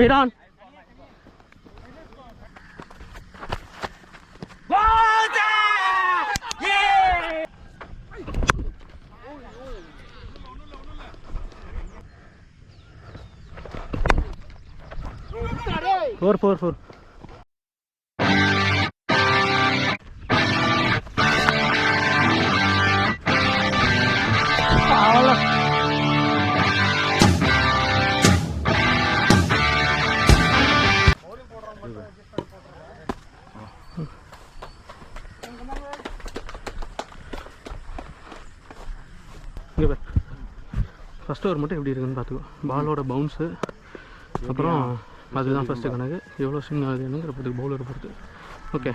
Wait on. Four. First over மட்டும் எப்படி இருக்குன்னு பார்த்துக்கோ. பாலோட பவுன்ஸு அப்புறம் அதுதான் ஃபஸ்ட்டு கணக்கு. எவ்வளோ ஸ்விங் ஆகுதுங்கிற பொறுத்து பவுலரை பொறுத்து. Okay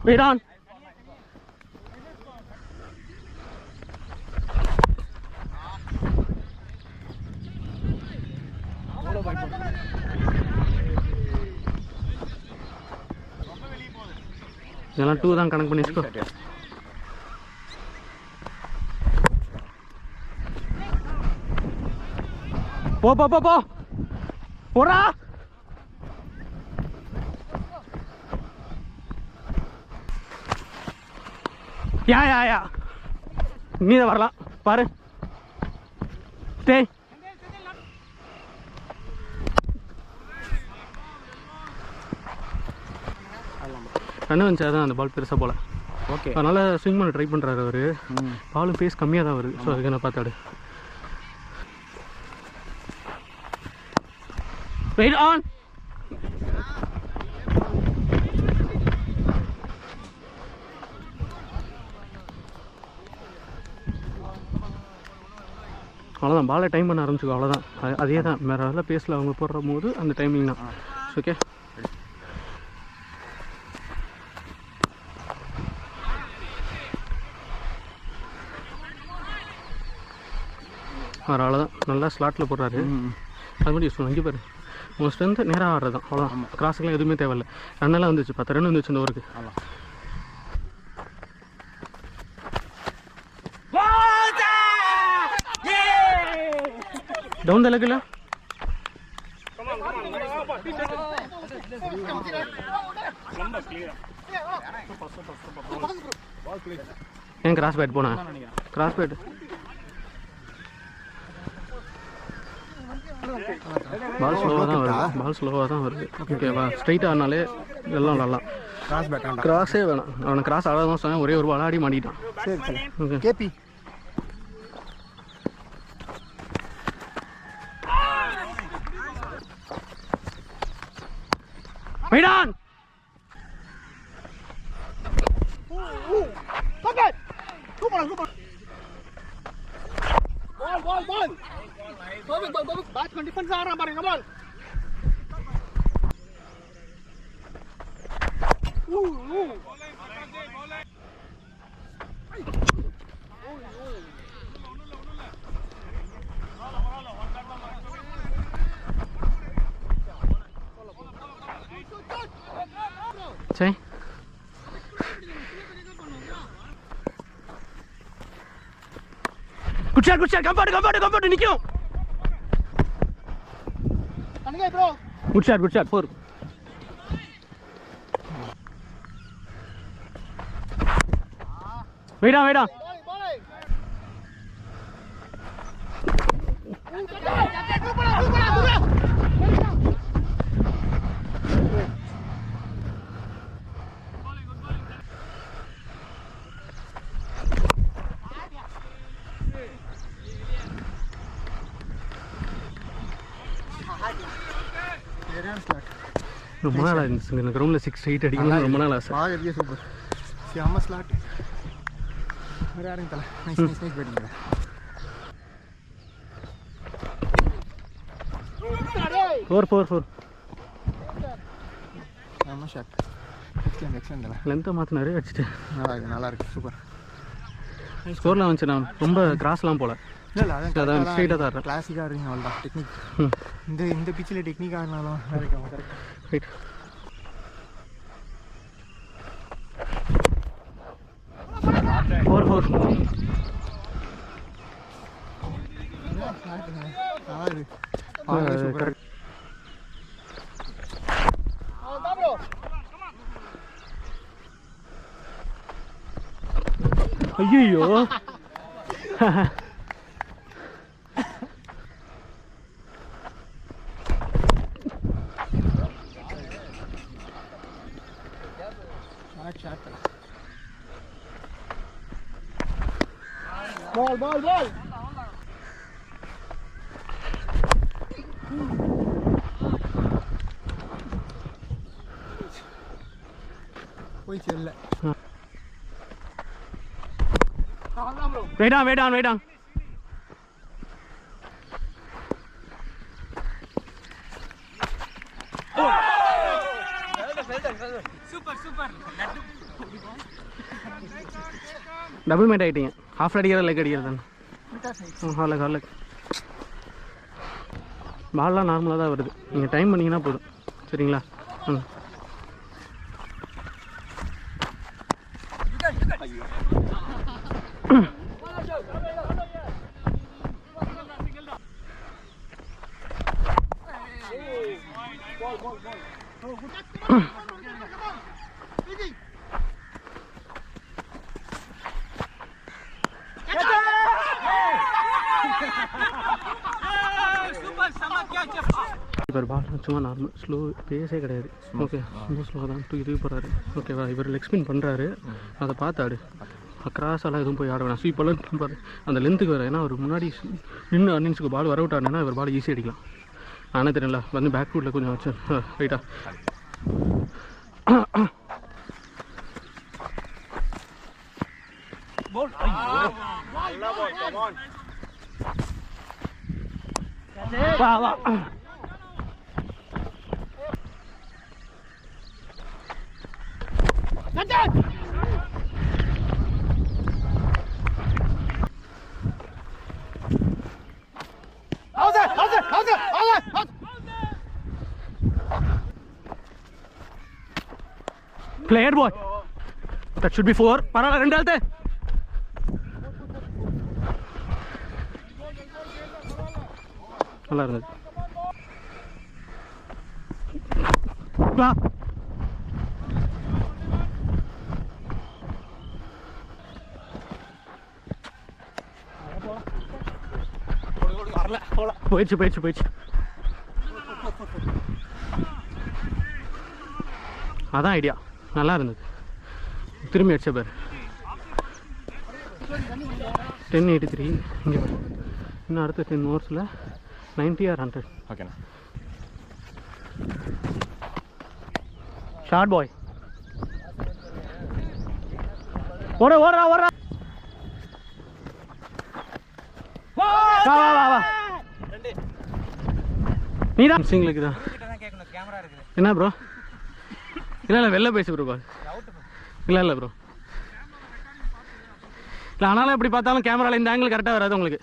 Wait on. இதெல்லாம் 2 தான் கணக்கு பண்ணி வச்சுக்கோ. போ போடா. யா நீ தான் வரலாம் பாரு. டேய் ரன் வந்துச்சு. அதான் அந்த பால் பெருசாக போல. ஓகே அதனால் ஸ்விங் பண்ண ட்ரை பண்ணுறாரு அவர். பாலும் பேஸ் கம்மியாக தான் வருது. ஸோ அதுக்கு நான் பார்த்தாடு. Wait on. அவ்வளோதான் பாலை டைம் பண்ண ஆரம்பிச்சுக்கோ. அவ்வளோதான் அதே தான். வேறு நல்ல பேஸில் அவங்க போடுற போது அந்த டைமிங் தான். ஓகே வேறு அவ்வளோதான். நல்லா ஸ்லாட்டில் போடுறாரு. அது மாதிரி யூஸ் பண்ணுவோம். இங்கே பாரு உங்கள் ஸ்ட்ரென்த்து நேராக ஆடுறது தான். அவ்வளோதான். கிராஸுக்கெலாம் எதுவுமே தேவையில்லை. ரன்னெல்லாம் வந்துச்சு. 10 ரன் வந்துச்சு இந்த ஓவருக்கு. டவுன் த லெக்கில் ஏன் கிராஸ் பேட் போனேன்? கிராஸ் பேட் பால் ஸ்லோவாக தான் வருது. ஓகேவா ஸ்ட்ரைட்டாக ஆனாலே எல்லாம் நல்லா. கிராஸே வேணாம். அவனை கிராஸ் ஆட தான் சொன்னேன். ஒரே ஒரு பால் ஆடி மாட்டிட்டான். Okay KP Maidan! Ball. Perfect. Batsman defense आ रहा है come on. Say. Good shot. Comfort. Nikyo. Bro. Good shot. 4. Wait on. ரொம்ப நாள் ஆச்சு இந்த கிரவுண்டில் 6-8 அடிக்கணும். ரொம்ப நாள் ஆசை. சூப்பர் செம்ம ஸ்லாட். வேறு யாருங்க தலை. Nice batting. ஃபோர் செம்ம ஷாட். எக்ஸலண்ட் தலை. லென்த்தை மாற்றினாரு அடிச்சுட்டு. நல்லா இருக்கு சூப்பர். ஸ்கோரில் வந்துச்சு. நான் ரொம்ப கிராஸ்லாம் போகல. இல்லை அதான் ஸ்ட்ரெயிட்டாக தான் கிளாசிக்காக இருக்கீங்க அவ்வளோதான். டெக்னிக் இந்த பிச்சில் டெக்னிக்காக இருந்தாலும் ரைட். Four correct. ஐயோ ball போயிச்சு இல்லை. Wait on. Super. டபுள் மேட் ஆகிட்டீங்க. ஹாஃப் அடிக்கிற லெக் அடிக்கிறது ஹார்லக். பால்லாம் நார்மலாக தான் வருது. நீங்கள் டைம் பண்ணிங்கன்னா போதும். சரிங்களா? இப்போ பால் சும்மா நார்மல் ஸ்லோ பேஸே கிடையாது. ஓகே, ரொம்ப ஸ்லோவாக தான் தூக்கி போகிறாரு. ஓகேவா? இவர் லெக் ஸ்பின் பண்ணுறாரு. அதை பார்த்து ஆடு. கிராஸெல்லாம் எதுவும் போய் ஆட வேணாம். ஸ்வீப்பெல்லாம் பாரு அந்த லென்த்துக்கு வர. ஏன்னா அவர் முன்னாடி நின்று அன்னின்ஸுக்கு பால் வர விட்டாருன்னா இவர் பால் ஈஸியாக அடிக்கலாம். ஆனால் தெரியல வந்து பேக் ஃபுட்டில் கொஞ்சம் வச்சு ரைட்டா. வா Player boy. That should be 4. Parala run dalte. நல்லா இருந்தது. வா போயிடுச்சு. அதான் ஐடியா. நல்லா இருந்தது. திரும்பி அடிச்ச பேர் 1083. இங்கே இன்னும் அடுத்த 10 ஓவர்ஸில் 90 or 100. ஓகேண்ணா. ஷார்ட் பாய் ஓடுறா. வா நீதான் சிங்களுக்கு தான். என்ன ப்ரோ? இல்லை வெளில பேசு ப்ரோ. பால் இல்லை ப்ரோ. இல்லை ஆனாலும் எப்படி பார்த்தாலும் கேமராவில் இந்த ஆங்கிள் கரெக்டாக வராது உங்களுக்கு.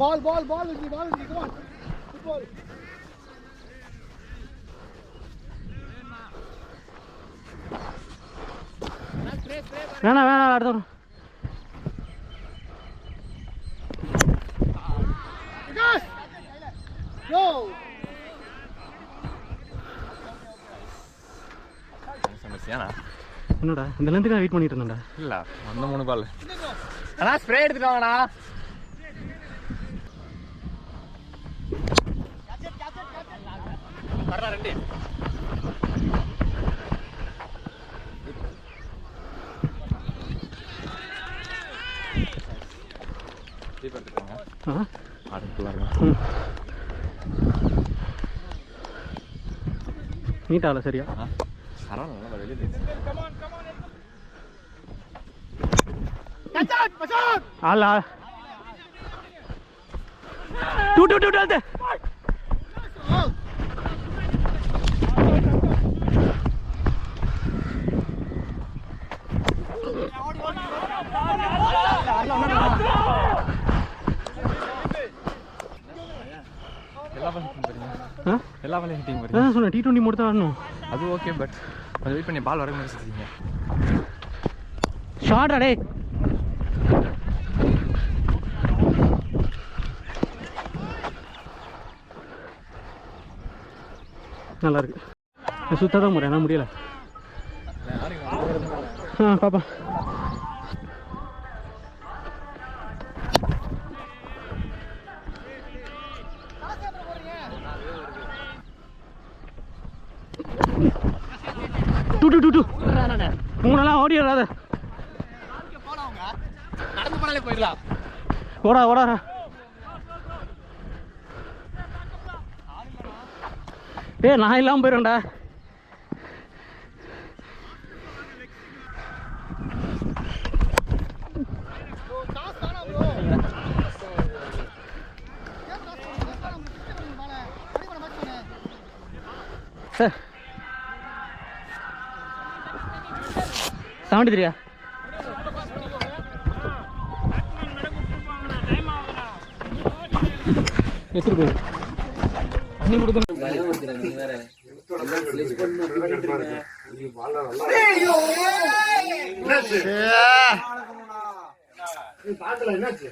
Ball, come on. Football. வேணாம் அடுத்த என்னடா இந்த லென்த்துக்கு வெயிட் பண்ணிட்டு இருந்தேன்டா. இல்லை அந்த 3 பால் அண்ணா ஸ்ப்ரே எடுத்துட்டு வாங்கண்ணா. நீட்டாகல சரியா? ஆளா 2 எல்லா பாலையும் ஹிட்டிங் போறீங்க. சொன்னேன் T20 மட்டும் தான் ஆடணும். அது ஓகே, பட் கொஞ்சம் வெயிட் பண்ணி பால் வர மாதிரி சுற்றிங்க. ஷார்ட் அடே நல்லா இருக்கு. சுத்த தான் முறை என்ன முடியல. பாப்பா டூ மூணெல்லாம் ஓடி வராத. நடந்து போனாலே போயிடலாம். ஓடா நான் இல்லாமல் போயிடும்டா. சார் 73 எடுத்துட்டு போய் அண்ணி கொடுத்து என்னாச்சு